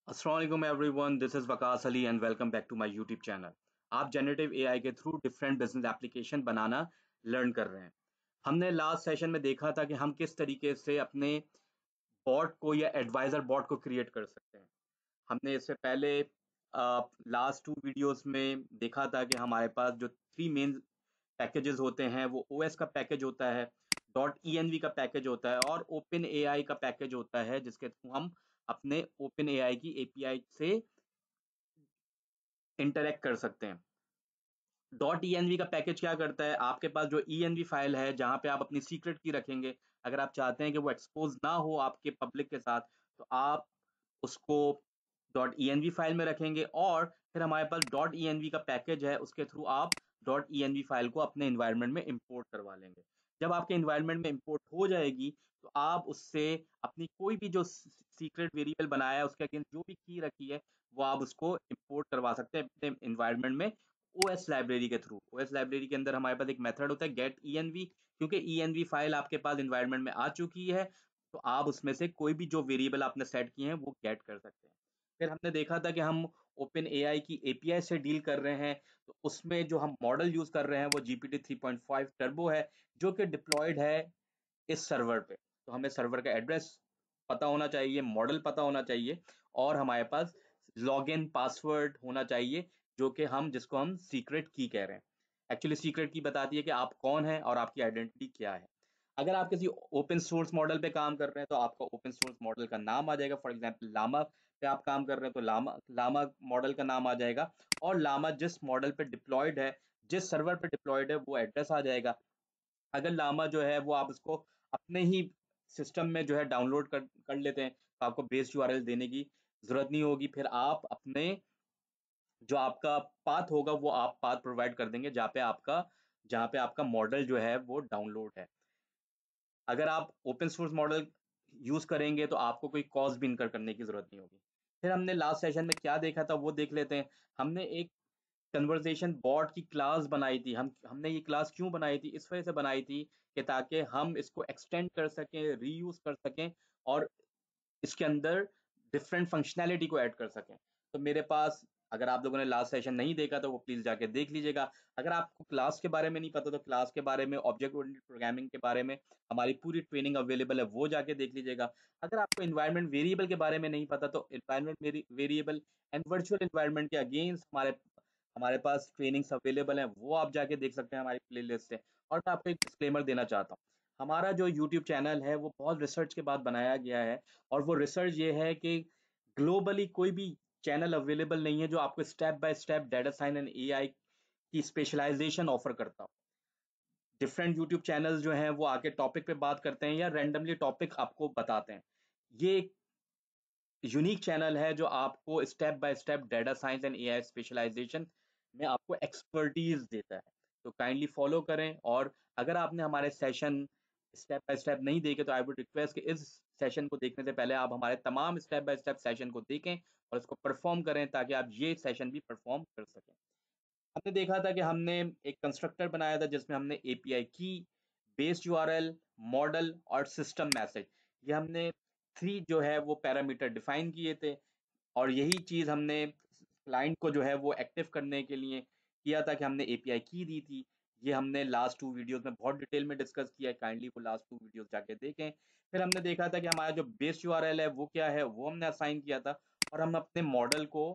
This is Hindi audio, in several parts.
अस्सलाम वालेकुम everyone, this is Waqas Ali and welcome back to my YouTube channel. आप जनरेटिव एआई के थ्रू डिफरेंट बिजनेस एप्लीकेशन बनाना लर्न कर रहे हैं। हमने लास्ट सेशन में देखा था कि हम किस तरीके से अपने बॉट को या एडवाइजर बॉट को क्रिएट कर सकते हैं। हमने इससे पहले लास्ट टू वीडियोस में देखा था कि हमारे पास जो थ्री मेन पैकेजेस होते हैं वो ओएस का पैकेज होता है, डॉट ई का पैकेज होता है और ओपन एआई का पैकेज होता है, जिसके थ्रू हम अपने ओपन एआई की एपीआई से इंटरेक्ट कर सकते हैं। डॉट ई का पैकेज क्या करता है, आपके पास जो ई फाइल है जहां पे आप अपनी सीक्रेट की रखेंगे, अगर आप चाहते हैं कि वो एक्सपोज ना हो आपके पब्लिक के साथ, तो आप उसको डॉट ई फाइल में रखेंगे और फिर हमारे पास डॉट ई का पैकेज है, उसके थ्रू आप डॉट ई फाइल को अपने इन्वायरमेंट में इंपोर्ट करवा लेंगे। जब आपके इन्वायरमेंट में इंपोर्ट हो जाएगी तो आप उससे अपनी कोई भी जो सीक्रेट वेरिएबल बनाया है उसके अगेंस्ट जो भी की रखी है वो आप उसको इंपोर्ट करवा सकते हैं अपने इन्वायरमेंट में ओएस लाइब्रेरी के थ्रू। ओएस लाइब्रेरी के अंदर हमारे पास एक मेथड होता है गेट ई क्योंकि ई फाइल आपके पास इन्वायरमेंट में आ चुकी है, तो आप उसमें से कोई भी जो वेरिएबल आपने सेट किए हैं वो गेट कर सकते हैं। फिर हमने देखा था कि हम ओपन एआई की एपीआई से डील कर रहे हैं, तो उसमें जो हम मॉडल यूज कर रहे हैं वो जीपीटी 3.5 टर्बो है, जो कि डिप्लॉयड है इस सर्वर पे। तो हमें सर्वर का एड्रेस पता होना चाहिए, मॉडल पता होना चाहिए और हमारे पास लॉगिन पासवर्ड होना चाहिए, जो कि हम जिसको हम सीक्रेट की कह रहे हैं। एक्चुअली सीक्रेट की बताती है कि आप कौन हैं और आपकी आइडेंटिटी क्या है। अगर आप किसी ओपन सोर्स मॉडल पे काम कर रहे हैं तो आपका ओपन सोर्स मॉडल का नाम आ जाएगा। फॉर एग्जांपल लामा पे आप काम कर रहे हैं तो लामा लामा मॉडल का नाम आ जाएगा और लामा जिस मॉडल पे डिप्लॉयड है, जिस सर्वर पे डिप्लॉयड है वो एड्रेस आ जाएगा। अगर लामा जो है वो आप उसको अपने ही सिस्टम में जो है डाउनलोड कर लेते हैं तो आपको बेस यूआरएल देने की जरूरत नहीं होगी। फिर आप अपने जो आपका पाथ होगा वो आप पाथ प्रोवाइड कर देंगे जहाँ पे आपका मॉडल जो है वो डाउनलोड है। अगर आप ओपन सोर्स मॉडल यूज करेंगे तो आपको कोई कॉस्ट भी इनकर करने की जरूरत नहीं होगी। फिर हमने लास्ट सेशन में क्या देखा था वो देख लेते हैं। हमने एक कन्वर्सेशन बॉट की क्लास बनाई थी। हमने ये क्लास क्यों बनाई थी, इस वजह से बनाई थी कि ताकि हम इसको एक्सटेंड कर सकें, रीयूज कर सकें और इसके अंदर डिफरेंट फंक्शनैलिटी को ऐड कर सकें। तो मेरे पास, अगर आप लोगों ने लास्ट सेशन नहीं देखा तो वो प्लीज जाके देख लीजिएगा। अगर आपको क्लास के बारे में नहीं पता तो क्लास के बारे में, ऑब्जेक्ट ओरिएंटेड प्रोग्रामिंग के बारे में हमारी पूरी ट्रेनिंग अवेलेबल है, वो जाके देख लीजिएगा। अगर आपको इन्वायरमेंट वेरिएबल के बारे में नहीं पता तो environment variable and virtual environment के अगेंस्ट हमारे हमारे पास ट्रेनिंग्स अवेलेबल हैं, वो आप जाके देख सकते हैं हमारी प्लेलिस्ट से। और मैं आपको एक डिस्क्लेमर देना चाहता हूँ, हमारा जो यूट्यूब चैनल है वो बहुत रिसर्च के बाद बनाया गया है और वो रिसर्च ये है कि ग्लोबली कोई भी चैनल अवेलेबल नहीं है जो आपको step by step data science and AI की स्पेशलाइजेशन ऑफर करता हो। डिफरेंट यूट्यूब चैनल्स जो हैं वो आके टॉपिक पे बात करते हैं या रैंडमली टॉपिक आपको बताते हैं। ये एक यूनिक चैनल है जो आपको step by step data science and AI specialization में आपको एक्सपर्टीज देता है। तो काइंडली फॉलो करें। और अगर आपने हमारे सेशन स्टेप बाय स्टेप नहीं देखे तो आई वुड रिक्वेस्ट कि इस सेशन को देखने से पहले आप हमारे तमाम स्टेप बाय स्टेप सेशन को देखें और इसको परफॉर्म करें ताकि आप ये सेशन भी परफॉर्म कर सकें। हमने देखा था कि हमने एक कंस्ट्रक्टर बनाया था जिसमें हमने एपीआई की, बेस यूआरएल, मॉडल और सिस्टम मैसेज, ये हमने थ्री जो है वो पैरामीटर डिफाइन किए थे। और यही चीज हमने क्लाइंट को जो है वो एक्टिव करने के लिए किया था कि हमने एपीआई की दी थी। ये हमने लास्ट टू वीडियोस में बहुत डिटेल में डिस्कस किया है, काइंडली वो लास्ट टू वीडियोस जाके देखें। फिर हमने देखा था कि हमारा जो बेस यूआरएल है वो क्या है, वो हमने असाइन किया था। और हम अपने मॉडल को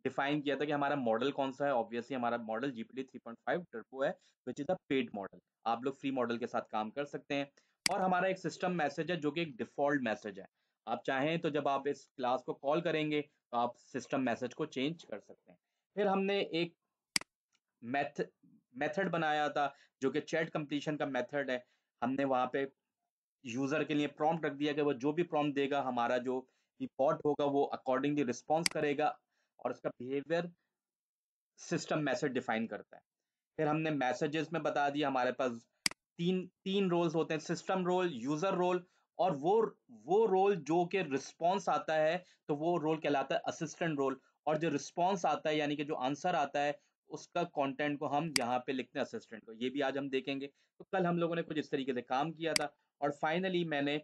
डिफाइन किया था कि हमारा मॉडल कौन सा है। ऑब्वियसली हमारा मॉडल जीपीटी 3.5 टर्बो है, which is a paid model. आप लोग फ्री मॉडल के साथ काम कर सकते हैं। और हमारा एक सिस्टम मैसेज है जो कि एक डिफॉल्ट मैसेज है। आप चाहें तो जब आप इस क्लास को कॉल करेंगे तो आप सिस्टम मैसेज को चेंज कर सकते हैं। फिर हमने एक मेथड मेथड बनाया था जो कि चैट कंप्लीशन का मेथड है। हमने वहां पे यूजर के लिए प्रॉम्प्ट रख दिया कि वो जो भी प्रॉम्प्ट देगा, हमारा जो बॉट होगा वो अकॉर्डिंगली रिस्पॉन्स करेगा और उसका बिहेवियर सिस्टम मैसेज डिफाइन करता है। फिर हमने मैसेजेस में बता दिया हमारे पास तीन तीन रोल्स होते हैं, सिस्टम रोल, यूजर रोल और वो रोल जो कि रिस्पॉन्स आता है तो वो रोल कहलाता है असिस्टेंट रोल। और जो रिस्पॉन्स आता है यानी कि जो आंसर आता है उसका कंटेंट को हम यहाँ पे लिखते हैं असिस्टेंट को। ये भी आज हम देखेंगे। तो कल हम लोगों ने कुछ इस तरीके से काम किया था। और फाइनली मैंने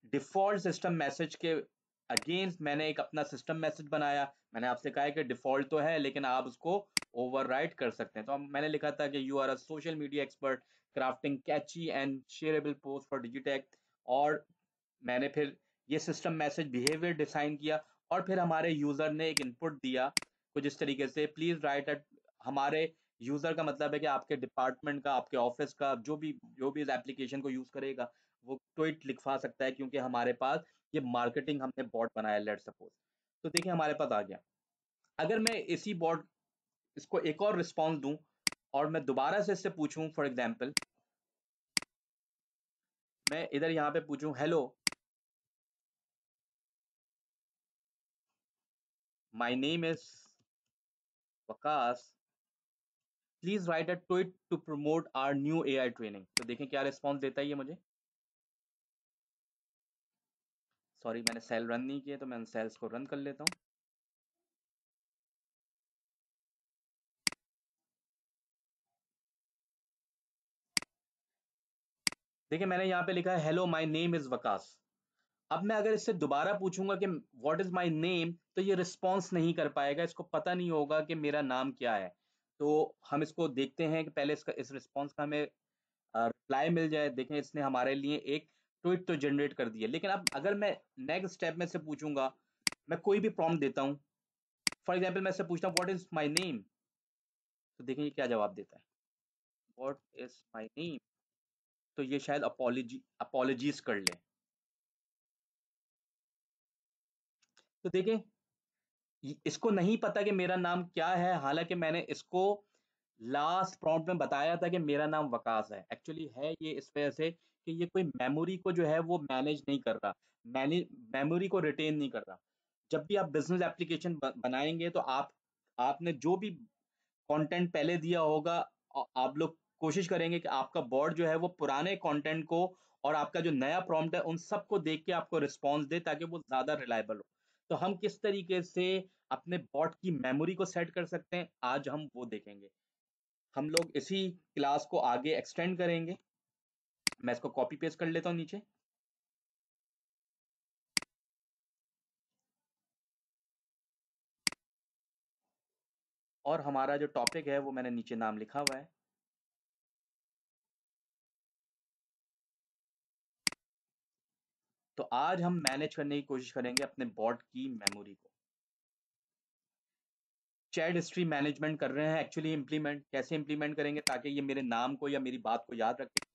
डिफॉल्ट सिस्टम मैसेज के अगेंस्ट मैंने एक अपना सिस्टम मैसेज बनाया। मैंने आपसे कहा है कि डिफॉल्ट तो है लेकिन आप उसको ओवरराइड कर सकते हैं। तो मैंने लिखा था कि you are a social media expert crafting catchy and shareable post for Digitech. और मैंने फिर ये सिस्टम मैसेज बिहेवियर डिसाइन किया और फिर हमारे यूजर ने एक इनपुट दिया कुछ इस तरीके से, प्लीज राइट एट। हमारे यूजर का मतलब है कि आपके डिपार्टमेंट का, आपके ऑफिस का, जो भी इस एप्लीकेशन को यूज करेगा वो ट्वीट लिखवा सकता है, क्योंकि हमारे पास ये मार्केटिंग हमने बॉट बनाया, लेट सपोज। तो देखिए हमारे पास आ गया। अगर मैं इसी बॉट इसको एक और रिस्पॉन्स दूं और मैं दोबारा से इससे पूछूं, फॉर एग्जांपल मैं इधर यहाँ पे पूछूं, hello my name is Waqas, please write a tweet to promote our new AI training. तो देखें क्या रिस्पॉन्स देता है ये मुझे। सॉरी मैंने सेल रन नहीं किया, तो मैं सेल्स को रन कर लेता हूँ। देखिए मैंने यहाँ पे लिखा है hello my name is Waqas. अब मैं अगर इससे दोबारा पूछूंगा कि व्हाट इज माय नेम, तो ये रिस्पॉन्स नहीं कर पाएगा, इसको पता नहीं होगा कि मेरा नाम क्या है। तो हम इसको देखते हैं कि पहले इसका इस रिस्पॉन्स का हमें रिप्लाई मिल जाए। देखें इसने हमारे लिए एक ट्वीट तो जनरेट कर दिया, लेकिन अब अगर मैं नेक्स्ट स्टेप में से पूछूंगा, मैं कोई भी प्रॉम्प्ट देता हूँ, फॉर एग्जाम्पल मैं इससे पूछता हूँ व्हाट इज माई नेम, तो देखें ये क्या जवाब देता है, व्हाट इज माई नेम। तो ये शायद अपॉलोजीज कर ले। तो देखें इसको नहीं पता कि मेरा नाम क्या है, हालांकि मैंने इसको लास्ट प्रॉम्प्ट में बताया था कि मेरा नाम वकास है। एक्चुअली है ये इस वजह से कि ये कोई मेमोरी को जो है वो मैनेज नहीं कर रहा, मेमोरी को रिटेन नहीं कर रहा। जब भी आप बिजनेस एप्लीकेशन बनाएंगे तो आपने जो भी कंटेंट पहले दिया होगा, आप लोग कोशिश करेंगे कि आपका बॉट जो है वो पुराने कंटेंट को और आपका जो नया प्रॉम्प्ट है उन सबको देख के आपको रिस्पॉन्स दे, ताकि वो ज्यादा रिलायबल हो। तो हम किस तरीके से अपने बॉट की मेमोरी को सेट कर सकते हैं, आज हम वो देखेंगे। हम लोग इसी क्लास को आगे एक्सटेंड करेंगे। मैं इसको कॉपी पेस्ट कर लेता हूँ नीचे। और हमारा जो टॉपिक है वो मैंने नीचे नाम लिखा हुआ है। तो आज हम मैनेज करने की कोशिश करेंगे अपने बॉट की मेमोरी को। चैट हिस्ट्री मैनेजमेंट कर रहे हैं, एक्चुअली इम्प्लीमेंट कैसे इम्प्लीमेंट करेंगे ताकि ये मेरे नाम को या मेरी बात को याद रखे।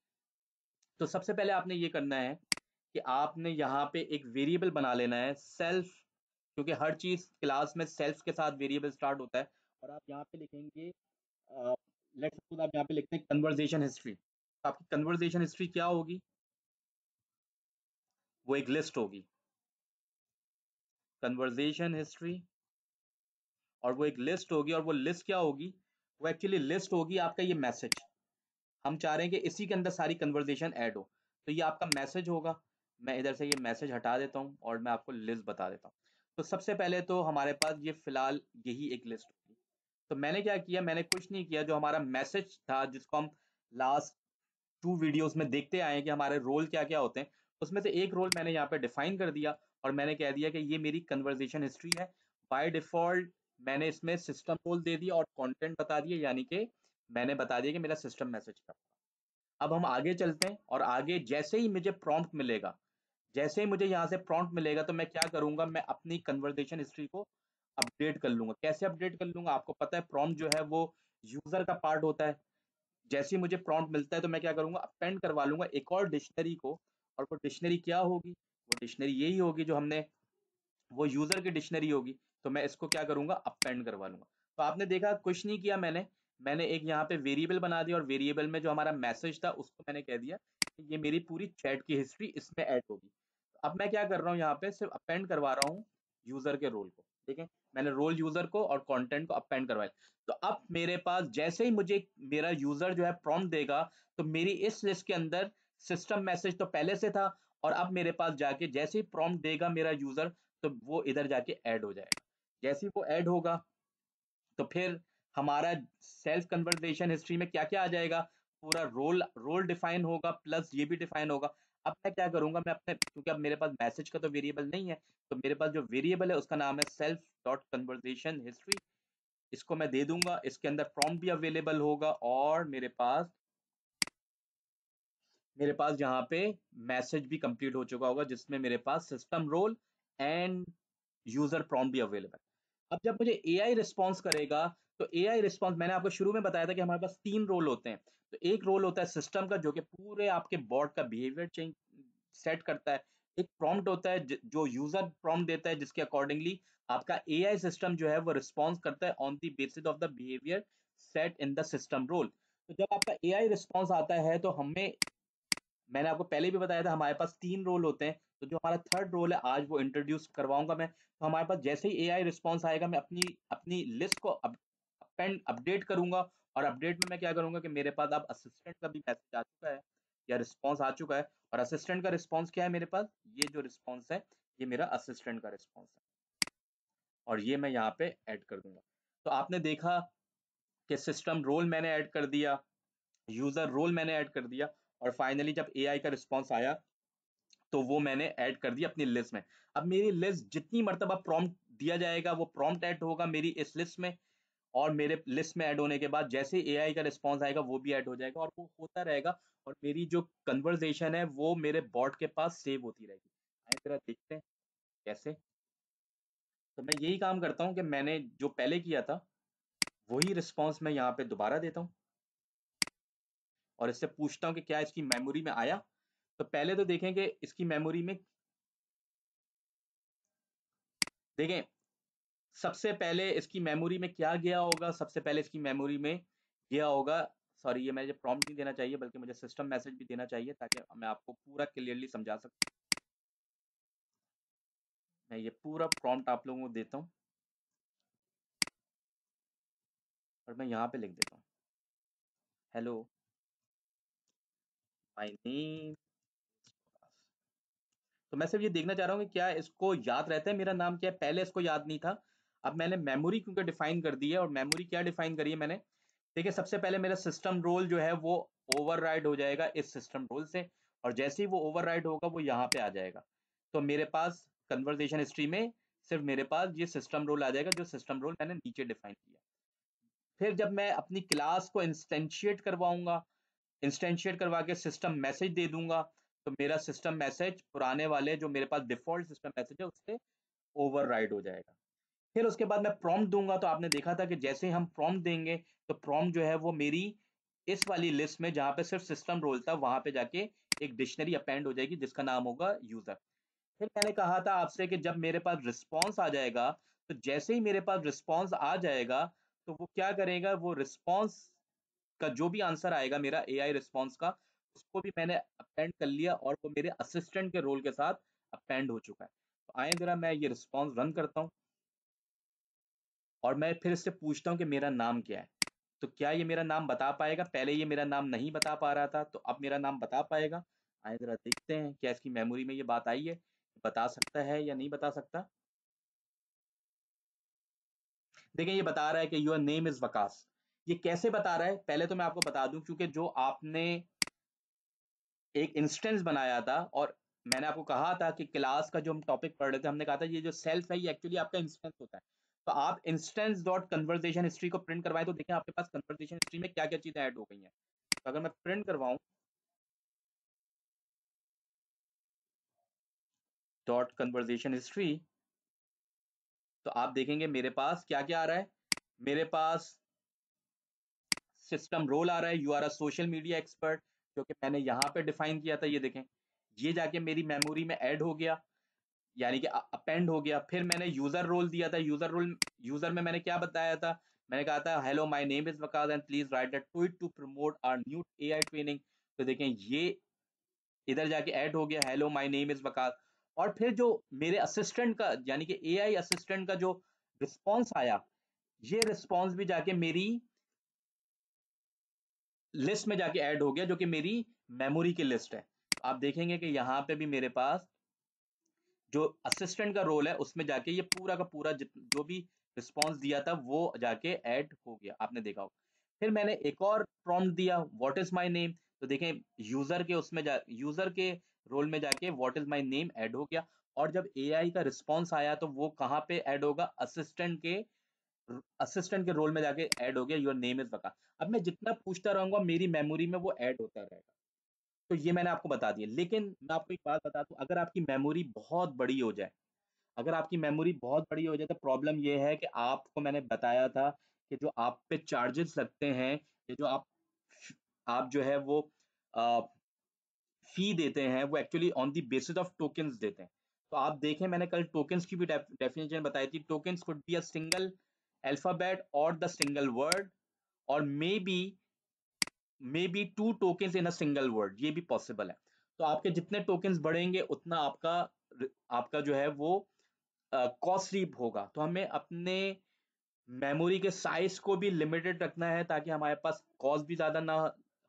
तो सबसे पहले आपने ये करना है कि आपने यहाँ पे एक वेरिएबल बना लेना है सेल्फ, क्योंकि हर चीज क्लास में सेल्फ के साथ वेरिएबल स्टार्ट होता है। और आप यहाँ पे लिखेंगे, लेट्स सपोज आप यहाँ पे लिखते हैं कन्वर्जेशन हिस्ट्री। तो आपकी कन्वर्जेशन हिस्ट्री क्या होगी, वो एक लिस्ट होगी, कन्वर्जेशन हिस्ट्री। और वो एक लिस्ट होगी, और वो लिस्ट क्या होगी, वो एक्चुअली लिस्ट होगी आपका ये मैसेज। हम चाह रहे हैं कि इसी के अंदर सारी कन्वर्जेशन ऐड हो, तो ये आपका मैसेज होगा। मैं इधर से ये मैसेज हटा देता हूँ और मैं आपको लिस्ट बता देता हूँ। तो सबसे पहले तो हमारे पास ये फिलहाल यही एक लिस्ट होगी। तो मैंने क्या किया, मैंने कुछ नहीं किया, जो हमारा मैसेज था जिसको हम लास्ट 2 वीडियोस में देखते आए हैं कि हमारे रोल क्या क्या होते हैं, उसमें से एक रोल मैंने यहाँ पे डिफाइन कर दिया। और मैंने कह दिया कि ये मेरी कन्वर्जेशन हिस्ट्री है। बाय डिफॉल्ट मैंने इसमें सिस्टम रोल दे दिया और कंटेंट बता दिया, यानी कि मैंने बता दिया कि मेरा सिस्टम मैसेज क्या। अब हम आगे चलते हैं, और आगे जैसे ही मुझे प्रॉम्प्ट मिलेगा, जैसे ही मुझे यहाँ से प्रॉम्प्ट मिलेगा, तो मैं क्या करूंगा, मैं अपनी कन्वर्जेशन हिस्ट्री को अपडेट कर लूंगा। कैसे अपडेट कर लूंगा, आपको पता है प्रॉम्प्ट जो है वो यूजर का पार्ट होता है। जैसे ही मुझे प्रॉम्प्ट मिलता है तो मैं क्या करूंगा, अपेंड करवा लूंगा एक और डिक्शनरी को। और वो डिक्शनरी क्या होगी, वो डिक्शनरी यही होगी जो हमने, वो यूजर की डिक्शनरी होगी। तो मैं इसको क्या करूंगा, अपेंड करवा लूंगा। तो आपने देखा कुछ नहीं किया मैंने, मैंने एक यहाँ पे वेरिएबल बना दिया, और वेरिएबल में जो हमारा मैसेज था उसको मैंने कह दिया कि ये मेरी पूरी चैट की हिस्ट्री इसमें ऐड होगी। तो अब मैं क्या कर रहा हूँ, यहाँ पे सिर्फ अपेंड करवा रहा हूँ यूजर के रोल को। देखें मैंने रोल यूजर को और कंटेंट को अपेंड करवाया। तो अब मेरे पास जैसे ही मुझे मेरा यूजर जो है प्रॉम्प्ट देगा, तो मेरी इस लिस्ट के अंदर सिस्टम मैसेज तो पहले से था, और अब मेरे पास जाके जैसे ही प्रॉम्प्ट देगा मेरा यूजर, तो वो इधर जाके ऐड हो जाएगा। जैसे ही वो ऐड होगा, तो फिर हमारा सेल्फ कन्वर्सेशन हिस्ट्री में क्या क्या आ जाएगा, पूरा रोल रोल डिफाइन होगा, प्लस ये भी डिफाइन होगा। अब मैं क्या करूंगा, मैं अपने, क्योंकि अब मेरे पास मैसेज का तो वेरिएबल नहीं है, तो मेरे पास जो वेरिएबल है उसका नाम है सेल्फ डॉट कन्वर्सेशन हिस्ट्री। इसको मैं दे दूंगा, इसके अंदर प्रॉम्प्ट भी अवेलेबल होगा, और मेरे पास यहाँ पे मैसेज भी कंप्लीट हो चुका होगा, जिसमें मेरे पास system role and user prompt भी अवेलेबल। अब जब मुझे एआई रिस्पॉन्स करेगा, तो एआई रिस्पॉन्स, मैंने आपको शुरू में बताया था कि हमारे पास 3 रोल होते हैं। तो एक रोल होता है सिस्टम का, जो कि पूरे आपके बॉट का बिहेवियर चेंज सेट करता है। एक प्रॉम्प्ट होता है जो यूजर प्रॉम्प्ट देता है, जिसके अकॉर्डिंगली आपका एआई सिस्टम जो है वो रिस्पॉन्स करता है on the basis of the behaviour set in the system role. तो जब आपका एआई रिस्पॉन्स आता है, तो हमें, मैंने आपको पहले भी बताया था, हमारे पास 3 रोल होते हैं। तो जो हमारा थर्ड रोल है, आज वो इंट्रोड्यूस करवाऊंगा मैं। तो हमारे पास जैसे ही एआई रिस्पॉन्स आएगा, मैं अपनी अपनी लिस्ट को अपेंड अपडेट करूंगा। और अपडेट में मैं क्या करूंगा कि मेरे पास अब असिस्टेंट का भी मैसेज आ चुका है, या रिस्पॉन्स आ चुका है। और असिस्टेंट का रिस्पॉन्स क्या है मेरे पास, ये जो रिस्पॉन्स है, ये मेरा असिस्टेंट का रिस्पॉन्स है, और ये मैं यहाँ पे ऐड कर दूंगा। तो आपने देखा कि सिस्टम रोल मैंने ऐड कर दिया, यूजर रोल मैंने ऐड कर दिया, और फाइनली जब एआई का रिस्पॉन्स आया, तो वो मैंने ऐड कर दिया अपनी लिस्ट में। अब मेरी लिस्ट जितनी मर्तबा प्रॉम्प्ट दिया जाएगा, वो प्रॉम्प्ट ऐड होगा मेरी इस लिस्ट में, और मेरे लिस्ट में ऐड होने के बाद जैसे एआई का रिस्पॉन्स आएगा, वो भी ऐड हो जाएगा, और वो होता रहेगा। और मेरी जो कन्वर्सेशन है वो मेरे बॉट के पास सेव होती रहेगी। आइए जरा देखते हैं कैसे। तो मैं यही काम करता हूँ कि मैंने जो पहले किया था, वही रिस्पॉन्स मैं यहाँ पे दोबारा देता हूँ, और इससे पूछता हूँ कि क्या इसकी मेमोरी में आया। तो पहले तो देखें कि इसकी मेमोरी में, देखें सबसे पहले इसकी मेमोरी में क्या गया होगा। सबसे पहले इसकी मेमोरी में गया होगा, सॉरी, ये मुझे प्रॉम्प्ट नहीं देना चाहिए, बल्कि मुझे सिस्टम मैसेज भी देना चाहिए, ताकि मैं आपको पूरा क्लियरली समझा सकूं। मैं ये पूरा प्रॉम्प्ट आप लोगों को देता हूँ, और मैं यहाँ पे लिख देता हूँ, हेलो माय नेम। तो मैं सिर्फ ये देखना चाह रहा हूँ कि क्या इसको याद रहता है मेरा नाम क्या है। पहले इसको याद नहीं था। अब मैंने मेमोरी क्योंकि डिफाइन कर दी है, और मेमोरी क्या डिफाइन करी है मैंने, देखिए सबसे पहले मेरा सिस्टम रोल जो है वो ओवरराइड हो जाएगा इस सिस्टम रोल से, और जैसे ही वो ओवरराइड होगा, वो यहाँ पे आ जाएगा। तो मेरे पास कन्वर्सेशन हिस्ट्री में सिर्फ मेरे पास ये सिस्टम रोल आ जाएगा, जो सिस्टम रोल मैंने नीचे डिफाइन किया। फिर जब मैं अपनी क्लास को इंस्टेंशिएट करवाऊंगा, इंस्टेंशिएट करवा के सिस्टम मैसेज दे दूंगा, तो मेरा सिस्टम मैसेज पुराने वाले जो मेरे पास डिफॉल्ट सिस्टम मैसेज है उससे ओवरराइड हो जाएगा। फिर उसके बाद मैं प्रॉम्प्ट दूंगा। तो आपने देखा था कि जैसे ही हम प्रॉम्प्ट देंगे, तो प्रॉम्प्ट जो है वो मेरी इस वाली लिस्ट में, जहां पे सिर्फ सिस्टम रोल था, वहां पे जाके एक डिक्शनरी अपेंड हो जाएगी, जिसका नाम होगा यूजर। फिर मैंने कहा था आपसे कि जब मेरे पास रिस्पॉन्स आ जाएगा, तो जैसे ही मेरे पास रिस्पॉन्स आ जाएगा, तो वो क्या करेगा, वो रिस्पॉन्स का जो भी आंसर आएगा मेरा एआई रिस्पॉन्स का, उसको भी मैंने अपेंड कर लिया, और वो मेरे असिस्टेंट के रोल के साथ अपेंड हो चुका है। तो आए जरा मैं ये रिस्पॉन्स रन करता हूँ, और मैं फिर इससे पूछता हूँ कि मेरा नाम क्या है। तो क्या ये मेरा नाम बता पाएगा? पहले ये मेरा नाम नहीं बता पा रहा था, तो अब मेरा नाम बता पाएगा। आइए जरा देखते हैं क्या इसकी मेमोरी में ये बात आई है, बता सकता है या नहीं बता सकता। देखिए ये बता रहा है कि योर नेम इज वकास। ये कैसे बता रहा है, पहले तो मैं आपको बता दूं, क्योंकि जो आपने एक इंस्टेंस बनाया था, और मैंने आपको कहा था कि क्लास का जो हम टॉपिक पढ़ रहे थे, हमने कहा था ये जो सेल्फ है, ये एक्चुअली आपका इंस्टेंस होता है। तो आप इंस्टेंस डॉट कन्वर्सेशन हिस्ट्री को प्रिंट करवाएं, तो देखें आपके पास कन्वर्सेशन हिस्ट्री में क्या क्या चीजें ऐड हो गई हैं। तो अगर मैं प्रिंट करवाऊं डॉट कन्वर्सेशन हिस्ट्री, तो आप देखेंगे मेरे पास क्या क्या आ रहा है। मेरे पास सिस्टम रोल आ रहा है, you are a social media expert, जो कि मैंने यहाँ पे डिफाइन किया था। ये देखें, ये जाके मेरी मेमोरी में ऐड हो गया, यानी कि अपेंड हो गया। फिर मैंने यूजर रोल दिया था, यूजर रोल, यूजर में मैंने क्या बताया था, मैंने कहा था hello my name is Waqas and please write a tweet to promote our new AI training. तो देखें ये इधर जाके ऐड हो गया, hello my name is Waqas. और फिर जो मेरे असिस्टेंट का, यानी कि एआई असिस्टेंट का जो रिस्पॉन्स आया, ये रिस्पॉन्स भी जाके मेरी लिस्ट में जाके ऐड हो गया, जो कि मेरी मेमोरी की लिस्ट है। आप देखेंगे कि यहाँ पे भी मेरे पास जो असिस्टेंट का रोल है, उसमें जाके ये पूरा का पूरा जो भी रिस्पॉन्स दिया था, वो जाके ऐड हो गया, आपने देखा होगा। फिर मैंने एक और प्रॉम्प्ट दिया, व्हाट इज माय नेम। तो देखें यूजर के उसमें यूजर के रोल में जाके what is my name add हो गया, और जब एआई का रिस्पॉन्स आया तो वो कहाँ पे ऐड होगा, असिस्टेंट के रोल में जाके ऐड हो गया, योर नेम इज वका। अब मैं जितना पूछता रहूंगा मेरी मेमोरी में वो ऐड होता रहेगा। तो ये मैंने आपको बता दिया, लेकिन मैं आपको एक बात बता दूं, अगर आपकी मेमोरी बहुत बड़ी हो जाए, अगर आपकी मेमोरी बहुत बड़ी हो जाए तो प्रॉब्लम ये है कि आपको मैंने बताया था कि जो आप पे चार्जेस लगते हैं, ये जो आप जो है वो फी देते हैं, वो actually on the basis of tokens देते हैं। तो आप देखें, मैंने कल टोकन्स की भी डेफिनेशन बताई थी। Tokens could be a single alphabet और द सिंगल वर्ड, और may be two tokens in a single word, ये भी पॉसिबल है। तो आपके जितने टोकन्स बढ़ेंगे उतना आपका आपका जो है वो कॉस्टली होगा। तो हमें अपने मेमोरी के साइज को भी लिमिटेड रखना है ताकि हमारे पास कॉस्ट भी ज्यादा ना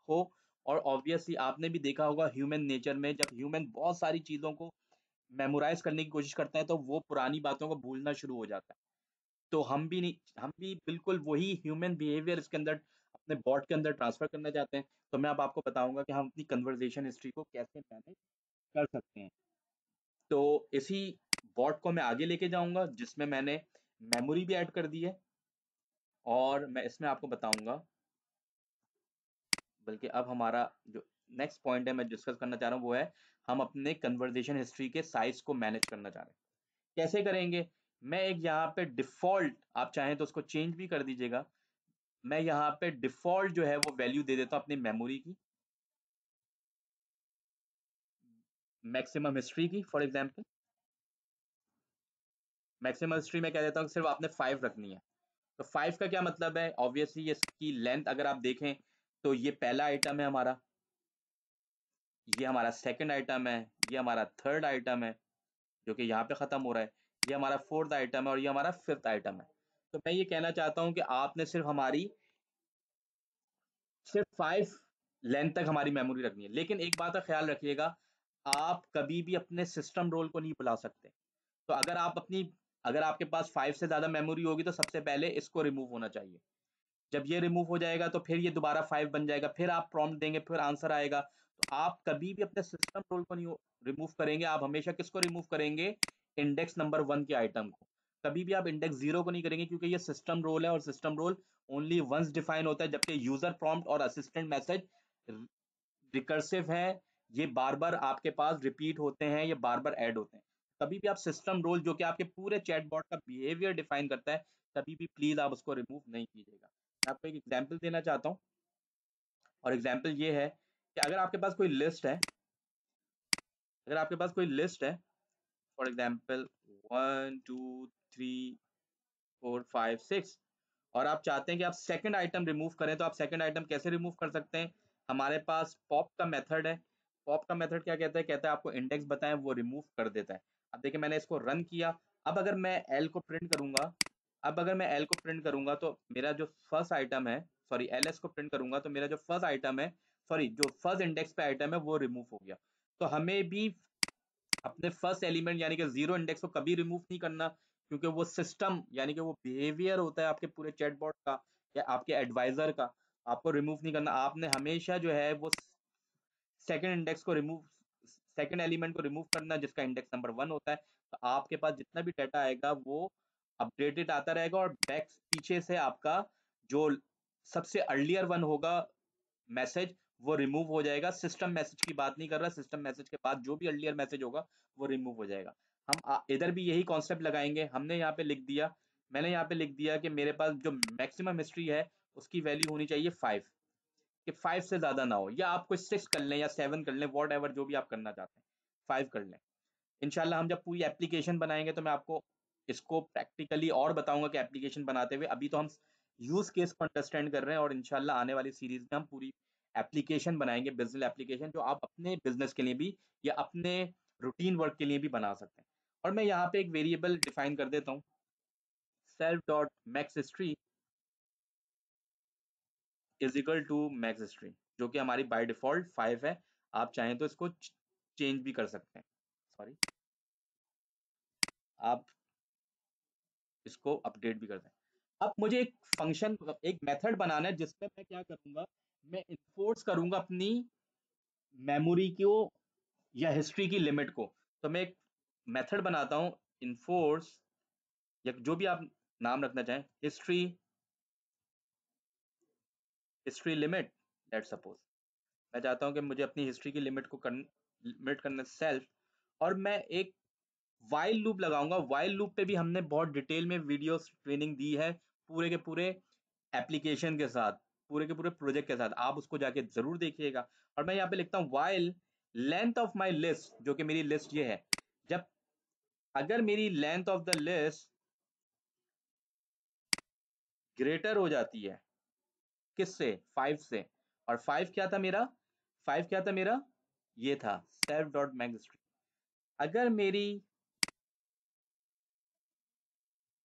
हो। और ऑब्वियसली आपने भी देखा होगा ह्यूमन नेचर में, जब ह्यूमन बहुत सारी चीजों को मेमोराइज करने की कोशिश करते हैं तो वो पुरानी बातों को भूलना शुरू हो जाता है। तो हम भी नहीं, हम भी बिल्कुल वही ह्यूमन बिहेवियर इसके अंदर अपने बॉट के अंदर ट्रांसफर करना चाहते हैं। तो मैं अब आपको बताऊंगा कि हम अपनी कन्वर्जेशन हिस्ट्री को कैसे मैनेज कर सकते हैं। तो इसी बॉट को मैं आगे लेके जाऊंगा जिसमें मैंने मेमोरी भी ऐड कर दी है, और मैं इसमें आपको बताऊंगा, बल्कि अब हमारा जो नेक्स्ट पॉइंट है मैं डिस्कस करना चाह रहा हूँ वो है, हम अपने कन्वर्जेशन हिस्ट्री के साइज को मैनेज करना चाह रहे हैं। कैसे करेंगे? मैं एक यहाँ पे डिफॉल्ट, आप चाहें तो उसको चेंज भी कर दीजिएगा, मैं यहाँ पे डिफॉल्ट जो है वो वैल्यू दे देता हूँ अपनी मेमोरी की, मैक्सिमम हिस्ट्री की। फॉर एग्जांपल मैक्सिमम हिस्ट्री में कह देता हूँ कि सिर्फ आपने 5 रखनी है। तो 5 का क्या मतलब है? ऑब्वियसली इसकी लेंथ अगर आप देखें तो ये पहला आइटम है हमारा, ये हमारा सेकंड आइटम है, ये हमारा थर्ड आइटम है जो कि यहाँ पे खत्म हो रहा है, ये हमारा फोर्थ आइटम है, और ये हमारा फिफ्थ आइटम है। तो मैं ये कहना चाहता हूँ कि आपने सिर्फ हमारी सिर्फ 5 लेंथ तक हमारी मेमोरी रखनी है। लेकिन एक बात का ख्याल रखिएगा, आप कभी भी अपने सिस्टम रोल को नहीं बुला सकते। तो अगर आपके पास 5 से ज्यादा मेमोरी होगी तो सबसे पहले इसको रिमूव होना चाहिए। जब ये रिमूव हो जाएगा तो फिर ये दोबारा 5 बन जाएगा, फिर आप प्रॉम्प्ट देंगे, फिर आंसर आएगा। तो आप कभी भी अपने सिस्टम रोल को नहीं रिमूव करेंगे, आप हमेशा किसको रिमूव करेंगे? इंडेक्स नंबर 1 के आइटम को। कभी भी आप इंडेक्स 0 को नहीं करेंगे, क्योंकि ये सिस्टम रोल है, और system role only once define होता है, जबकि यूजर प्रॉम्प्ट और असिस्टेंट मैसेज रिकर्सिव है, ये बार बार आपके पास रिपीट होते हैं, ये बार बार ऐड होते हैं। कभी भी आप सिस्टम रोल जो कि आपके पूरे चैटबॉट का बिहेवियर डिफाइन करता है, कभी भी प्लीज आप उसको रिमूव नहीं कीजिएगा। मैं आपको एक एग्जांपल देना चाहता हूँ, और एग्जांपल ये है कि अगर आपके पास कोई लिस्ट है, अगर आपके पास कोई लिस्ट है, फॉर एग्जांपल 1 2 3 4 5 6, और आप चाहते हैं कि आप सेकंड आइटम रिमूव करें, तो आप सेकंड आइटम कैसे रिमूव कर सकते हैं? हमारे पास पॉप का मेथड है। पॉप का मेथड क्या कहता है? कहता है आपको इंडेक्स बताएं, वो रिमूव कर देता है। अब देखिए मैंने इसको रन किया। अब अगर मैं एल को प्रिंट करूंगा, अब अगर मैं एल को प्रिंट करूंगा तो मेरा जो फर्स्ट आइटम है, सॉरी एल एस को प्रिंट करूंगा तो मेरा जो फर्स्ट आइटम है, सॉरी जो फर्स्ट इंडेक्स पे आइटम है वो रिमूव हो गया। तो हमें भी अपने फर्स्ट एलिमेंट यानी कि 0 इंडेक्स को कभी रिमूव नहीं करना, क्योंकि वो सिस्टम यानी कि वो बिहेवियर होता है आपके पूरे चैटबॉट का या आपके एडवाइजर का, आपको रिमूव नहीं करना। आपने हमेशा जो है वो सेकंड इंडेक्स को रिमूव सेकंड एलिमेंट को रिमूव करना, जिसका इंडेक्स नंबर 1 होता है। तो आपके पास जितना भी डाटा आएगा वो अपडेटेड आता रहेगा, और बैक पीछे से आपका जो सबसे अर्लियर वन होगा मैसेज, वो रिमूव हो जाएगा। सिस्टम मैसेज की बात नहीं कर रहा, सिस्टम मैसेज के बाद जो भी अर्लियर मैसेज होगा वो रिमूव हो जाएगा। हम इधर भी यही कॉन्सेप्ट लगाएंगे। हमने यहाँ पे लिख दिया, मैंने यहाँ पे लिख दिया कि मेरे पास जो मैक्सिमम हिस्ट्री है उसकी वैल्यू होनी चाहिए 5, कि 5 से ज्यादा ना हो, या आप कोई 6 कर लें या 7 कर लें, वॉट एवर जो भी आप करना चाहते हैं, 5 कर लें। इंशाल्लाह हम जब पूरी एप्लीकेशन बनाएंगे तो मैं आपको इसको प्रैक्टिकली और बताऊंगा कि एप्लीकेशन बनाते हुए, अभी तो हम यूज केस को अंडरस्टैंड कर रहे हैं, और इंशाल्लाह आने वाली सीरीज में हम पूरी एप्लीकेशन बनाएंगे, बिजनेस एप्लीकेशन, जो आप अपने बिजनेस के लिए भी या अपने रूटीन वर्क के लिए भी बना सकते हैं। और मैं यहाँ पे एक वेरिएबल डिफाइन कर देता हूँ, self dot max history is equal to max history, जो कि हमारी बाय डिफॉल्ट 5 है। आप चाहें तो इसको चेंज भी कर सकते हैं, सॉरी, आप इसको अपडेट भी कर दें। अब मुझे एक फंक्शन, एक मेथड बनाना है जिसमें मैं क्या करूंगा, मैं इन्फोर्स करूंगा अपनी मेमोरी को या हिस्ट्री की लिमिट को। तो मैं एक मेथड बनाता हूँ, इन्फोर्स, या जो भी आप नाम रखना चाहें, history, history limit, let suppose मैं चाहता हूँ कि मुझे अपनी हिस्ट्री की लिमिट को लिमिट करना सेल्फ, और मैं एक वाइल लूप लगाऊंगा। वाइल लूप पे भी हमने बहुत डिटेल में वीडियोस ट्रेनिंग दी है, पूरे के पूरे एप्लीकेशन के साथ, पूरे के पूरे प्रोजेक्ट के साथ, आप उसको जाके जरूर देखिएगा। और मैं यहाँ पे लिखता हूँ while length of my list, जो कि मेरी लिस्ट ये है, जब अगर मेरी length of the list greater हो जाती है किससे, 5 से, और 5 क्या था मेरा, 5 क्या था मेरा, ये था सेल्फ डॉट मैक्स। अगर मेरी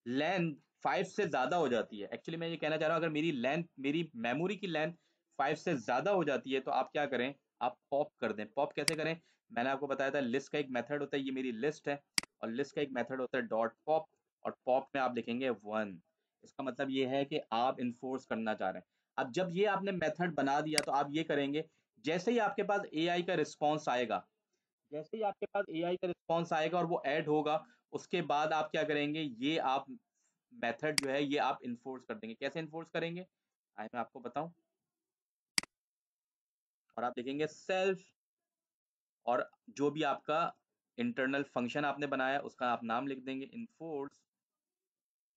लेंथ 5 से ज्यादा हो जाती है, एक्चुअली मैं ये कहना चाह रहा हूँ, अगर मेरी लेंथ, मेरी मेमोरी की लेंथ 5 से ज्यादा हो जाती है, तो आप क्या करें, आप पॉप कर दें। पॉप कैसे करें, मैंने आपको बताया था, लिस्ट का एक मेथड होता है, ये मेरी लिस्ट है, और लिस्ट का एक मेथड होता है डॉट पॉप, और पॉप में आप लिखेंगे 1। इसका मतलब ये है कि आप इन्फोर्स करना चाह रहे हैं। अब जब ये आपने मेथड बना दिया, तो आप ये करेंगे, जैसे ही आपके पास एआई का रिस्पॉन्स आएगा, जैसे ही आपके पास एआई का रिस्पॉन्स आएगा और वो ऐड होगा, उसके बाद आप क्या करेंगे, ये आप मेथड जो है ये आप इन्फोर्स कर देंगे। कैसे इन्फोर्स करेंगे, आइए मैं आपको बताऊं। और आप लिखेंगे सेल्फ, और जो भी आपका इंटरनल फंक्शन आपने बनाया उसका आप नाम लिख देंगे, इन्फोर्स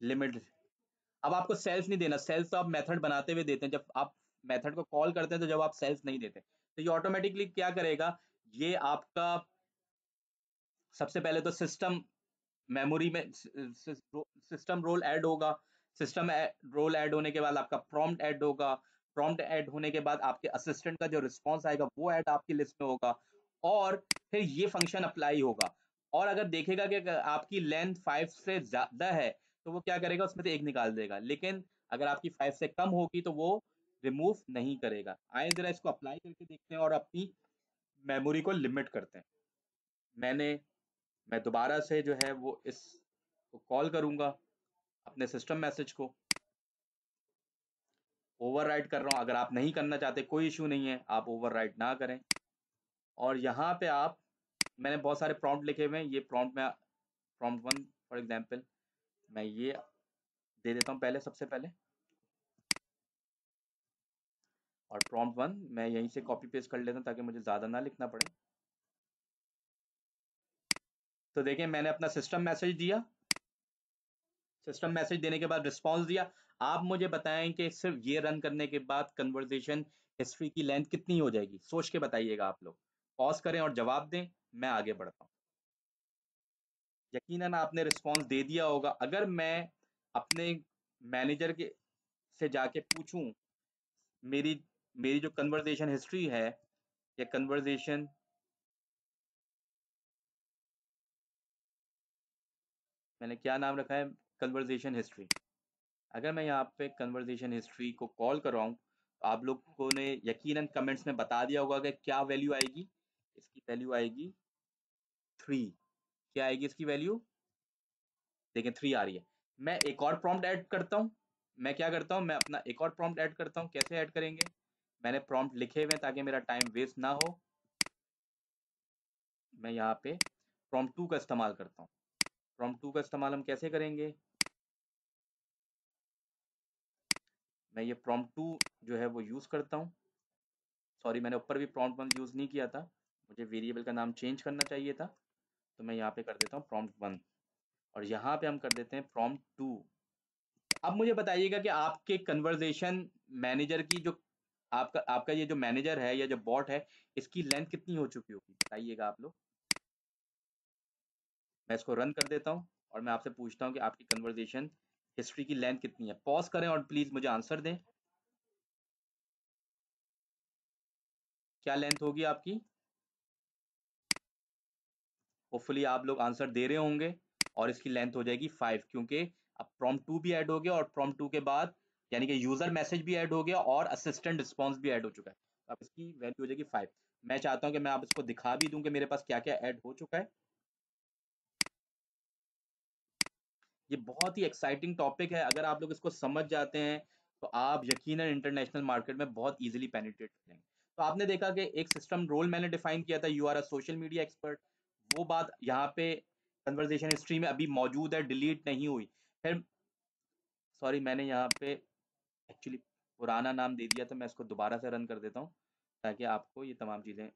लिमिट। अब आपको सेल्फ नहीं देना, सेल्फ तो आप मेथड बनाते हुए देते हैं, जब आप मेथड को कॉल करते हैं, तो जब आप सेल्फ नहीं देते, तो ये ऑटोमेटिकली क्या करेगा, ये आपका सबसे पहले तो सिस्टम मेमोरी में सिस्टम रोल ऐड होगा। सिस्टम रोल ऐड होने के बाद आपका प्रॉम्प्ट ऐड होगा। प्रॉम्प्ट ऐड होने के बाद आपके असिस्टेंट का जो रिस्पॉन्स आएगा वो ऐड आपकी लिस्ट में होगा, और फिर ये फंक्शन अप्लाई होगा। और अगर देखेगा कि अगर आपकी लेंथ 5 से ज्यादा है, तो वो क्या करेगा, उसमें से एक निकाल देगा। लेकिन अगर आपकी 5 से कम होगी, तो वो रिमूव नहीं करेगा। आइए जरा इसको अप्लाई करके देखते हैं और अपनी मेमोरी को लिमिट करते हैं। मैंने मैं दोबारा से जो है वो इस को कॉल करूंगा, अपने सिस्टम मैसेज को ओवरराइट कर रहा हूं। अगर आप नहीं करना चाहते, कोई इशू नहीं है, आप ओवरराइट ना करें। और यहाँ पे आप, मैंने बहुत सारे प्रॉम्प्ट लिखे हुए हैं, ये प्रॉम्प्ट में प्रॉम्प्ट 1 फॉर एग्जांपल मैं ये दे देता हूँ पहले, सबसे पहले। और प्रॉम्प्ट 1 मैं यहीं से कॉपी पेस्ट कर लेता हूँ, ताकि मुझे ज़्यादा ना लिखना पड़े। तो देखिए, मैंने अपना सिस्टम मैसेज दिया, सिस्टम मैसेज देने के बाद रिस्पॉन्स दिया। आप मुझे बताएं कि सिर्फ ये रन करने के बाद कन्वर्सेशन हिस्ट्री की लेंथ कितनी हो जाएगी, सोच के बताइएगा आप लोग। पॉज करें और जवाब दें, मैं आगे बढ़ता हूँ। यकीनन आपने रिस्पॉन्स दे दिया होगा। अगर मैं अपने मैनेजर के से जाके पूछूं, मेरी मेरी जो कन्वर्सेशन हिस्ट्री है, या कन्वर्सेशन, मैंने क्या नाम रखा है, कन्वर्सेशन हिस्ट्री। अगर मैं यहाँ पे कन्वर्सेशन हिस्ट्री को कॉल कर रहा हूँ, तो आप लोगों ने यकीनन कमेंट्स में बता दिया होगा कि क्या वैल्यू आएगी। इसकी वैल्यू आएगी 3। क्या आएगी इसकी वैल्यू, देखिए 3 आ रही है। मैं एक और प्रॉम्प्ट ऐड करता हूँ। मैं क्या करता हूँ, मैं अपना एक और प्रॉम्प्ट ऐड करता हूँ। कैसे ऐड करेंगे, मैंने प्रॉम्प्ट लिखे हुए हैं ताकि मेरा टाइम वेस्ट ना हो। मैं यहाँ पे प्रॉम्प्ट 2 का इस्तेमाल करता हूँ। प्रॉम्प्ट 2 का इस्तेमाल हम कैसे करेंगे, मैं ये प्रॉम्प्ट 2 जो है वो यूज़ करता हूँ। सॉरी, मैंने ऊपर भी प्रॉम्प्ट 1 यूज़ नहीं किया था, मुझे वेरिएबल का नाम चेंज करना चाहिए था। तो मैं यहाँ पे कर देता हूँ प्रॉम्प्ट 1, और यहाँ पे हम कर देते हैं प्रॉम्प्ट 2। अब मुझे बताइएगा कि आपके कन्वर्सेशन मैनेजर की जो, आपका आपका ये जो मैनेजर है या जो बॉट है, इसकी लेंथ कितनी हो चुकी होगी, बताइएगा आप लोग। मैं इसको रन कर देता हूँ, और मैं आपसे पूछता हूँ कि आपकी कन्वर्सेशन हिस्ट्री की लेंथ कितनी है। पॉज करें और प्लीज मुझे आंसर दें, क्या लेंथ होगी आपकी। होपफुली आप लोग आंसर दे रहे होंगे, और इसकी लेंथ हो जाएगी 5, क्योंकि अब प्रॉम्प्ट 2 भी ऐड हो गया, और प्रॉम्प्ट 2 के बाद यानी कि यूजर मैसेज भी ऐड हो गया, और असिस्टेंट रिस्पॉन्स भी ऐड हो चुका है। तो अब इसकी वैल्यू हो जाएगी 5। मैं चाहता हूं कि मैं आप इसको दिखा भी दूं कि मेरे पास क्या क्या ऐड हो चुका है। ये बहुत ही एक्साइटिंग टॉपिक है। अगर आप लोग इसको समझ जाते हैं, तो आप यकीनन इंटरनेशनल मार्केट में बहुत इजीली पेनिट्रेट करेंगे। तो आपने देखा कि एक सिस्टम रोल मैंने डिफाइन किया था, you are a social media expert, वो बात यहाँ पे कन्वर्सेशन हिस्ट्री में अभी मौजूद है, डिलीट नहीं हुई। फिर सॉरी, मैंने यहाँ पे एक्चुअली पुराना नाम दे दिया, तो मैं इसको दोबारा से रन कर देता हूँ ताकि आपको ये तमाम चीज़ें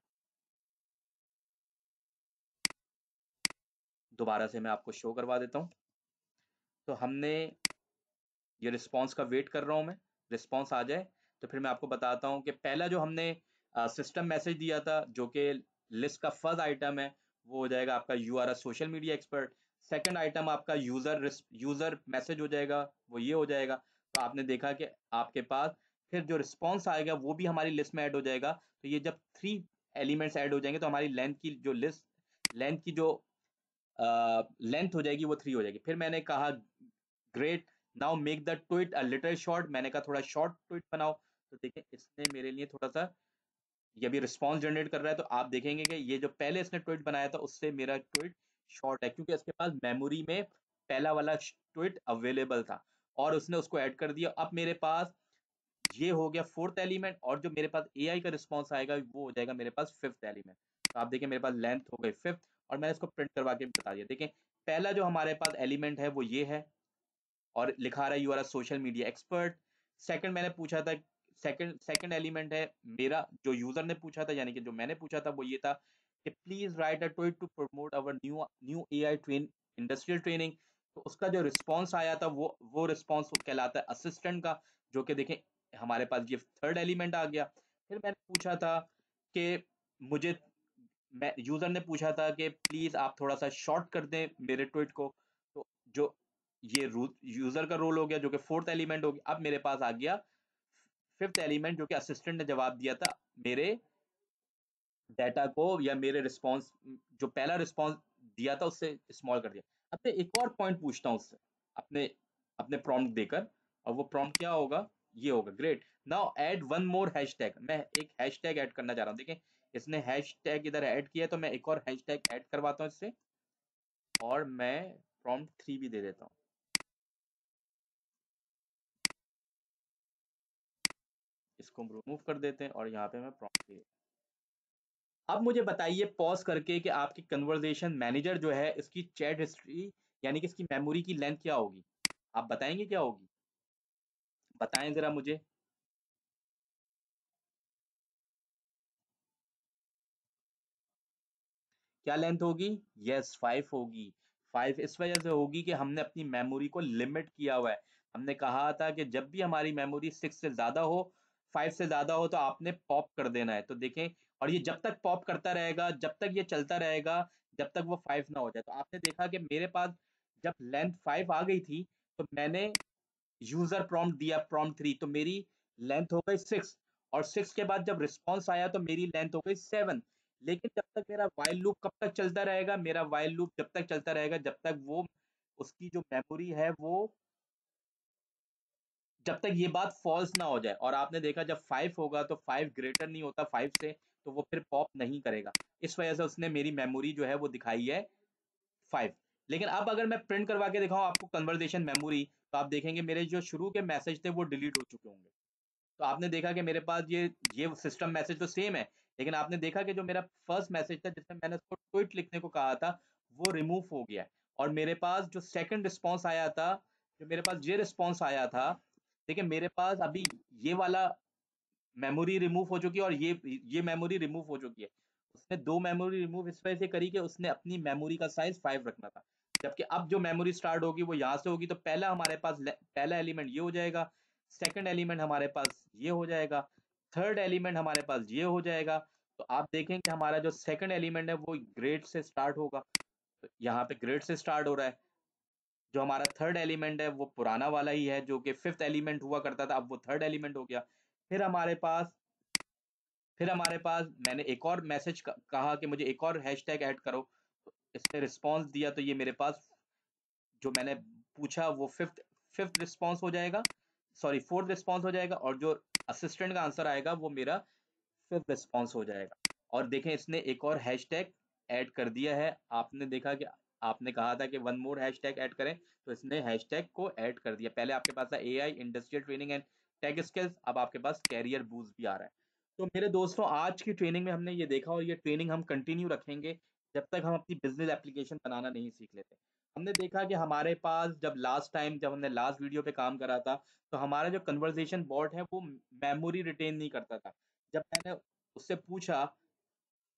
दोबारा से मैं आपको शो करवा देता हूँ। तो हमने ये रिस्पॉन्स का वेट कर रहा हूँ मैं, रिस्पॉन्स आ जाए तो फिर मैं आपको बताता हूँ कि पहला जो हमने सिस्टम मैसेज दिया था जो कि लिस्ट का फर्स्ट आइटम है, वो हो जाएगा आपका you are a social media expert. Second item आपका यूजर मैसेज हो जाएगा, वो ये हो जाएगा। तो आपने देखा कि आपके पास फिर जो रिस्पॉन्स आएगा वो भी हमारी लिस्ट में ऐड हो जाएगा। तो ये जब 3 एलिमेंट्स ऐड हो जाएंगे तो हमारी लेंथ की जो लेंथ हो जाएगी वो 3 हो जाएगी। फिर मैंने कहा great, now make the tweet a little short, मैंने कहा थोड़ा शॉर्ट ट्वीट बनाओ। तो देखिए इसने मेरे लिए थोड़ा सा ये भी रिस्पॉन्स जनरेट कर रहा है। तो आप देखेंगे कि ये जो पहले इसने ट्वीट बनाया था उससे मेरा ट्वीट शॉर्ट है, क्योंकि इसके पास मेमोरी में पहला वाला ट्वीट अवेलेबल था और उसने उसको ऐड कर दिया। अब मेरे पास ये हो गया फोर्थ एलिमेंट, और जो मेरे पास एआई का रिस्पॉन्स आएगा वो हो जाएगा मेरे पास फिफ्थ एलिमेंट। तो आप देखिए मेरे पास लेंथ हो गई फिफ्थ, और मैंने इसको प्रिंट करवा के बता दिया। देखिए पहला जो हमारे पास एलिमेंट है वो ये है और लिखा रहा है you are a social media expert. Second मैंने पूछा था, सेकंड एलिमेंट है मेरा जो यूजर ने पूछा था, यानी कि जो मैंने पूछा था वो ये था कि please write a tweet to promote our new new AI industrial training. तो उसका जो रिस्पॉन्स आया था वो रिस्पॉन्स कहलाता है असिस्टेंट का, जो कि देखें हमारे पास ये थर्ड एलिमेंट आ गया। फिर मैंने पूछा था कि मुझे मैं यूजर ने पूछा था कि प्लीज आप थोड़ा सा शॉर्ट कर दें मेरे ट्वीट को। तो जो ये यूजर का रोल हो गया जो कि फोर्थ एलिमेंट हो गया। अब मेरे पास आ गया फिफ्थ एलिमेंट जो कि असिस्टेंट ने जवाब दिया था मेरे डाटा को या मेरे रिस्पॉन्स, जो पहला रिस्पॉन्स दिया था उससे स्मॉल कर दिया। अब मैं एक और पॉइंट पूछता हूँ उससे अपने अपने प्रॉम्प्ट देकर, और वो प्रॉम्प्ट क्या होगा, ये होगा great, now add one more hashtag. मैं एक हैशटैग ऐड करना चाह रहा हूँ। देखें इसने हैशटैग इधर ऐड किया, तो मैं एक और हैशटैग ऐड करवाता हूँ इससे, और मैं प्रॉम्प्ट 3 भी दे देता हूँ। इसको हम रिमूव कर देते हैं और यहाँ पे मैं प्रॉम्प्ट दे। अब मुझे बताइए पॉज करके कि आपकी कन्वर्सेशन मैनेजर जो है इसकी चैट हिस्ट्री यानी कि इसकी मेमोरी की लेंथ क्या होगी? आप बताएंगे क्या होगी? बताएं जरा मुझे। क्या लेंथ होगी? यस 5 होगी। 5 इस वजह से होगी कि हमने अपनी मेमोरी को लिमिट किया हुआ है। हमने कहा था कि जब भी हमारी मेमोरी 6 से ज्यादा हो, 5 से ज्यादा हो, तो आपने पॉप कर देना है। तो देखें, और ये जब तक पॉप करता रहेगा, जब तक ये चलता रहेगा, जब तक वो 5 ना हो जाए। तो आपने देखा कि मेरे पास जब लेंथ 5 आ गई थी तो मैंने यूजर प्रॉम्प्ट दिया प्रॉम्प्ट 3, तो मेरी लेंथ हो गई 6, और 6 के बाद जब रिस्पॉन्स आया तो मेरी लेंथ हो गई 7। लेकिन जब तक मेरा वाइल लूप कब तक चलता रहेगा, मेरा वाइल लूप जब तक चलता रहेगा जब तक वो उसकी जो मेमोरी है वो, जब तक ये बात फॉल्स ना हो जाए। और आपने देखा जब 5 होगा तो 5 ग्रेटर नहीं होता 5 से, तो वो फिर पॉप नहीं करेगा। इस वजह से उसने मेरी मेमोरी जो है वो दिखाई है 5। लेकिन अब अगर मैं प्रिंट करवा के दिखाऊं आपको कन्वर्सेशन मेमोरी, तो आप देखेंगे मेरे जो शुरू के मैसेज थे वो डिलीट हो चुके होंगे। तो आपने देखा कि मेरे पास ये सिस्टम मैसेज तो सेम है, लेकिन आपने देखा कि जो मेरा फर्स्ट मैसेज था जिसमें मैंने उसको ट्वीट लिखने को कहा था वो रिमूव हो गया है। और मेरे पास जो सेकंड रिस्पॉन्स आया था, जो मेरे पास ये रिस्पॉन्स आया था, देखिए मेरे पास अभी ये वाला मेमोरी रिमूव हो चुकी है और ये मेमोरी रिमूव हो चुकी है। उसने दो मेमोरी रिमूव इस वजह से करी कि उसने अपनी मेमोरी का साइज 5 रखना था। जबकि अब जो मेमोरी स्टार्ट होगी वो यहाँ से होगी। तो पहला हमारे पास पहला एलिमेंट ये हो जाएगा, सेकंड एलिमेंट हमारे पास ये हो जाएगा, थर्ड एलिमेंट हमारे पास ये हो जाएगा। तो आप देखेंगे हमारा जो सेकंड एलिमेंट है वो ग्रेड से स्टार्ट होगा। तो यहाँ पे ग्रेड से स्टार्ट हो रहा है। जो हमारा थर्ड एलिमेंट है वो पुराना वाला ही है जो कि फिफ्थ एलिमेंट हुआ करता था, अब वो थर्ड एलिमेंट हो गया। फिर हमारे पास फिर हमारे पास मैंने एक और मैसेज कहा कि मुझे एक और हैशटैग ऐड करो, तो इसने रिस्पॉन्स दिया। तो ये मेरे पास जो मैंने पूछा वो फिफ्थ रिस्पॉन्स हो जाएगा, सॉरी फोर्थ रिस्पॉन्स हो जाएगा, और जो असिस्टेंट का आंसर आएगा वो मेरा फिफ्थ रिस्पॉन्स हो जाएगा। और देखें इसने एक और हैशटैग ऐड कर दिया है। आपने देखा कि आपने कहा था कि वन मोर हैशटैग ऐड करें, तो इसने हैशटैग को ऐड कर दिया। पहले आपके पास था AI industrial training and tech skills, अब आपके पास कैरियर बूस्ट भी आ रहा है। तो मेरे दोस्तों, आज की ट्रेनिंग में हमने ये देखा और ये ट्रेनिंग हम कंटिन्यू रखेंगे जब तक हम अपनी बिजनेस एप्लीकेशन बनाना नहीं सीख लेते। हमने देखा कि हमारे पास जब हमने लास्ट वीडियो पे काम करा था, तो हमारा जो कन्वर्सेशन बॉट है वो मेमोरी रिटेन नहीं करता था। जब उससे पूछा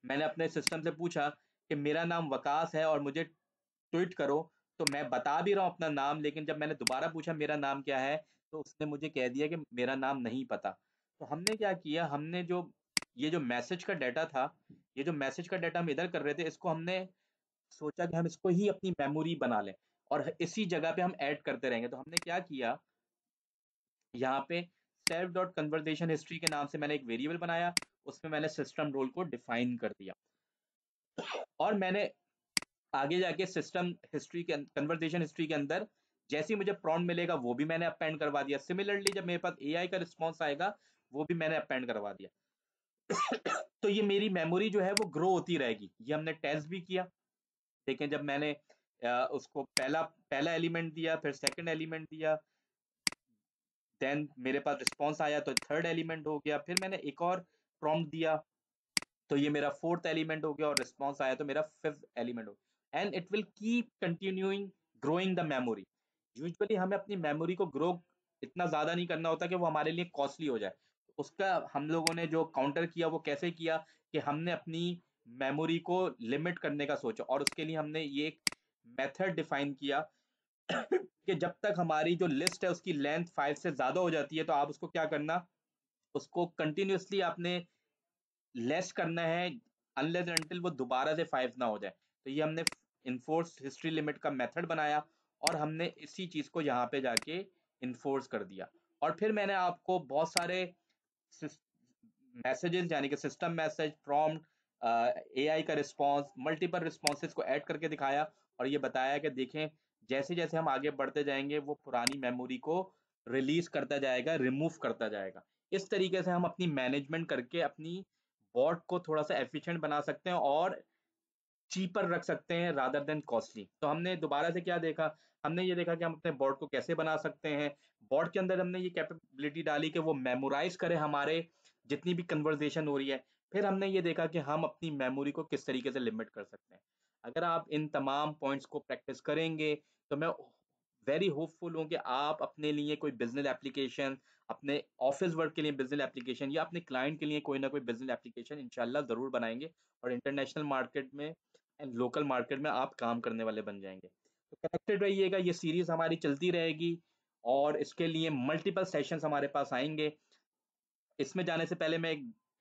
मैंने अपने सिस्टम से पूछा कि मेरा नाम वकास है और मुझे ट्वीट करो, तो मैं बता भी रहा हूँ अपना नाम, लेकिन जब मैंने दोबारा पूछा मेरा नाम क्या है, तो उसने मुझे कह दिया कि मेरा नाम नहीं पता। तो हमने क्या किया, हमने जो ये जो मैसेज का डाटा था, ये जो मैसेज का डाटा हम इधर कर रहे थे, इसको हमने सोचा कि हम इसको ही अपनी मेमोरी बना लें और इसी जगह पे हम ऐड करते रहेंगे। तो हमने क्या किया, यहाँ पे सेल्फ डॉट कन्वर्सेशन हिस्ट्री के नाम से मैंने एक वेरिएबल बनाया, उसमें मैंने सिस्टम रोल को डिफाइन कर दिया और मैंने आगे जाके सिस्टम हिस्ट्री के कन्वर्सेशन हिस्ट्री के अंदर जैसे ही मुझे प्रॉम्प्ट मिलेगा वो भी मैंने अपेंड करवा दिया। सिमिलरली जब मेरे पास एआई का रिस्पॉन्स आएगा वो भी मैंने अपेंड करवा दिया। तो ये मेरी मेमोरी जो है वो ग्रो होती रहेगी। ये हमने टेस्ट भी किया। देखें, जब मैंने उसको पहला पहला एलिमेंट दिया, फिर सेकंड एलिमेंट दिया, देन मेरे पास रिस्पॉन्स आया तो थर्ड एलिमेंट हो गया, फिर मैंने एक और प्रॉम्प्ट दिया तो ये मेरा फोर्थ एलिमेंट हो गया और रिस्पॉन्स आया तो मेरा फिफ्थ एलिमेंट हो गया। And it will keep continuing growing the memory. Usually हमें अपनी मेमोरी को ग्रो इतना ज्यादा नहीं करना होता कि वो हमारे लिए कॉस्टली हो जाए। उसका हम लोगों ने जो काउंटर किया वो कैसे किया कि हमने अपनी मेमोरी को लिमिट करने का सोचा और उसके लिए हमने ये एक मेथड डिफाइन किया कि जब तक हमारी जो लिस्ट है उसकी लेंथ 5 से ज्यादा हो जाती है तो आप उसको क्या करना, उसको कंटिन्यूअसली आपने लेस करना है अनलेस अनटिल वो दोबारा से 5 ना हो जाए। तो ये हमने इन्फोर्स हिस्ट्री लिमिट का मेथड बनाया और हमने इसी चीज को यहाँ पे जाके इन्फोर्स कर दिया। और फिर मैंने आपको बहुत सारे मैसेजेस यानी कि सिस्टम मैसेज, प्रॉम्प्ट, एआई का रिस्पॉन्स, मल्टीपल रिस्पॉन्सेज को ऐड करके दिखाया और ये बताया कि देखें, जैसे जैसे हम आगे बढ़ते जाएंगे वो पुरानी मेमोरी को रिलीज करता जाएगा, रिमूव करता जाएगा। इस तरीके से हम अपनी मैनेजमेंट करके अपनी बॉट को थोड़ा सा एफिशिएंट बना सकते हैं और चीपर रख सकते हैं रादर देन कॉस्टली। तो हमने दोबारा से क्या देखा, हमने ये देखा कि हम अपने बॉट को कैसे बना सकते हैं। बॉट के अंदर हमने ये कैपेबिलिटी डाली कि वो मेमोराइज करे हमारे जितनी भी कन्वर्सेशन हो रही है। फिर हमने ये देखा कि हम अपनी मेमोरी को किस तरीके से लिमिट कर सकते हैं। अगर आप इन तमाम पॉइंट्स को प्रैक्टिस करेंगे तो मैं वेरी होपफुल हूँ कि आप अपने लिए कोई बिजनेस एप्लीकेशन, अपने ऑफिस वर्क के लिए बिजनेस एप्लीकेशन या अपने क्लाइंट के लिए कोई ना कोई बिजनेस एप्लीकेशन इंशाल्लाह जरूर बनाएंगे और इंटरनेशनल मार्केट में एंड लोकल मार्केट में आप काम करने वाले बन जाएंगे। तो कनेक्टेड रहिएगा, ये सीरीज हमारी चलती रहेगी और इसके लिए मल्टीपल सेशंस हमारे पास आएंगे। इसमें जाने से पहले मैं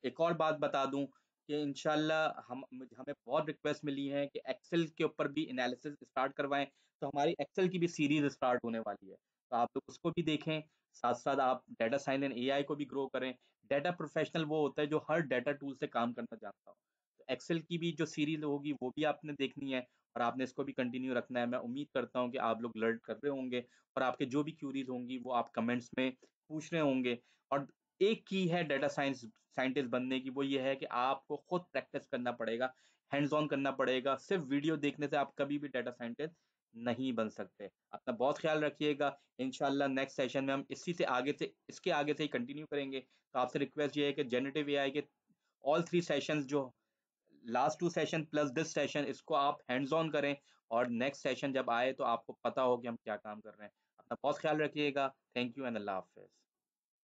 एक और बात बता दूं कि इंशाल्लाह हमें बहुत रिक्वेस्ट मिली है कि एक्सेल के ऊपर भी एनालिसिस स्टार्ट करवाएं। तो हमारी एक्सेल की भी सीरीज स्टार्ट होने वाली है, तो आप लोग उसको भी देखें। साथ साथ आप डाटा साइंस एंड एआई को भी ग्रो करें। डाटा प्रोफेशनल वो होता है जो हर डाटा टूल से काम करना जानता हो। तो एक्सेल की भी जो सीरीज होगी वो भी आपने देखनी है और आपने इसको भी कंटिन्यू रखना है। मैं उम्मीद करता हूँ कि आप लोग लर्न कर रहे होंगे और आपके जो भी क्यूरीज होंगी वो आप कमेंट्स में पूछ रहे होंगे। और एक की है डाटा साइंस साइंटिस्ट बनने की, वो ये है कि आपको खुद प्रैक्टिस करना पड़ेगा, हैंड्स ऑन करना पड़ेगा। सिर्फ वीडियो देखने से आप कभी भी डाटा साइंटिस्ट नहीं बन सकते। अपना बहुत ख्याल रखिएगा। इंशाल्लाह नेक्स्ट सेशन में हम इसी से आगे से इसके आगे से ही कंटिन्यू करेंगे। तो आपसे रिक्वेस्ट ये है कि जेनरेटिव एआई के ऑल 3 सेशंस, जो last 2 session plus this session, इसको आप हैंड्स ऑन करें और नेक्स्ट सेशन जब आए तो आपको पता हो कि हम क्या काम कर रहे हैं। अपना बहुत ख्याल रखिएगा। Thank you and Allah Hafiz.